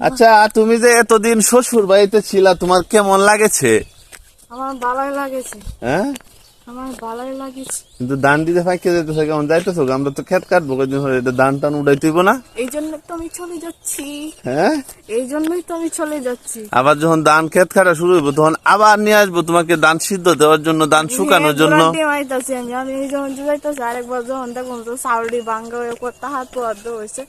আচ্ছা, তুমি যে এতদিন শ্বশুর বাড়িতে ছিলা, তোমার কেমন লাগেছে? আমার ভালোই লাগেছে। হ্যাঁ, আমার ভালোই লাগেছে। কিন্তু ধান দিতে ফাঁকে যেতেছে, কেমন যাইতেছো? আমরা তো ক্ষেত কাটবো কদিন হলে, এটা ধান টান উঠাইতেইব না? এই জন্যই তো আমি চলে যাচ্ছি। হ্যাঁ, এই জন্যই তো আমি চলে যাচ্ছি। আবার যখন ধান ক্ষেত কাটা শুরু হইব তখন আবার নিয়ে আসবো তোমাকে ধান সিদ্ধ দেওয়ার জন্য, ধান শুকানোর জন্য। আমি এই যখন জুড়াইতেছি, আরেকবার যখন দেখুন তো সাউরি ভাঙ্গা হয়ে করতে হাত পর্দ হয়েছে,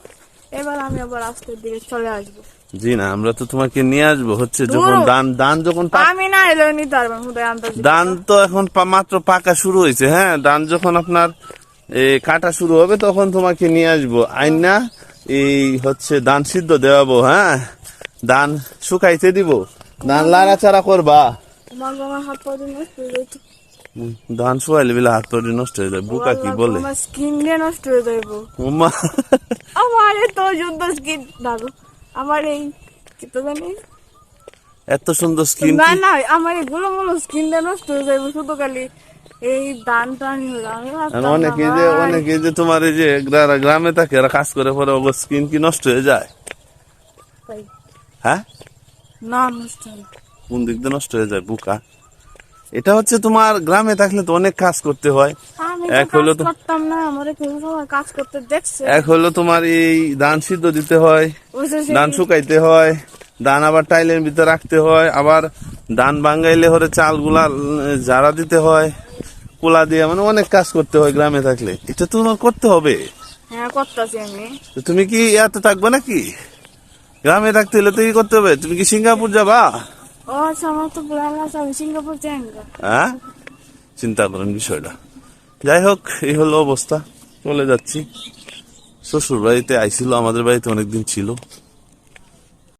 এবার আমি আবার রাস্তার দিকে চলে আসবো। জি না, আমরা তো তোমাকে নিয়ে আসবো হচ্ছে যখন ধান যখন আমি না এলেও নিতে পারবেন হুদায় আন্দাজ। ধান তো এখন মাত্র পাকা শুরু হয়েছে। হ্যাঁ, ধান যখন আপনার কাটা শুরু হবে তখন তোমাকে নিয়ে আসবো আইনা, এই হচ্ছে ধান সিদ্ধ দেওয়াবো। হ্যাঁ, ধান শুকাইতে দিব, ধান লাড়াচাড়া করবা। আমার হাত পর্যন্ত নষ্ট হয়ে যাইতো। ধান শুকাইলে বিলে হাত পা নষ্ট হয়ে যায়, বুকা কি বলে? আমার স্কিন দিয়ে নষ্ট হয়ে যাইব। উম্মা, আমার এত সুন্দর স্কিন দাদু, আমার এই কি তো জানি এত সুন্দর স্কিন! না না, আমার এই গুলো গুলো স্কিন দিয়ে নষ্ট হয়ে যাইব শুধু খালি এই দান টান হলো। আমি ভাবতাম না অনেকে যে তোমার এই যে গ্রামে থাকে, এরা কাজ করে পরে ওর স্কিন কি নষ্ট হয়ে যায়? ভাই, হ্যাঁ, না নষ্ট হয় না। কোন দিক দিয়ে নষ্ট হয়ে যায় বুকা? এটা হচ্ছে তোমার গ্রামে থাকলে তো অনেক কাজ করতে হয়। আমি এক তো হলো কাজ করতাম না, আমার কেউ সবাই কাজ করতে দেখছে। এক হলো তোমার এই ধান সিদ্ধ দিতে হয়, ওই যে ধান শুকাইতে হয়, ধান আবার টাইলের ভিতরে রাখতে হয়, আবার ধান ভাঙ্গাইলে হলে চালগুলা ঝাড়া দিতে হয়, কুলা দিয়ে, মানে অনেক কাজ করতে হয় গ্রামে থাকলে। এটা তোমার করতে হবে। হ্যাঁ করতেছি আমি। তো তুমি কি এত থাকবে নাকি? গ্রামে থাকতে হলে তো কি করতে হবে? তুমি কি সিঙ্গাপুর যাবা? ও আচ্ছা, আমার তো প্ল্যান আছে আমি সিঙ্গাপুর যাই। হ্যাঁ, চিন্তা করেন বিষয়টা। যাই হোক, এই হলো অবস্থা, চলে যাচ্ছি। শ্বশুর বাড়িতে আইছিল, আমাদের বাড়িতে অনেকদিন ছিল।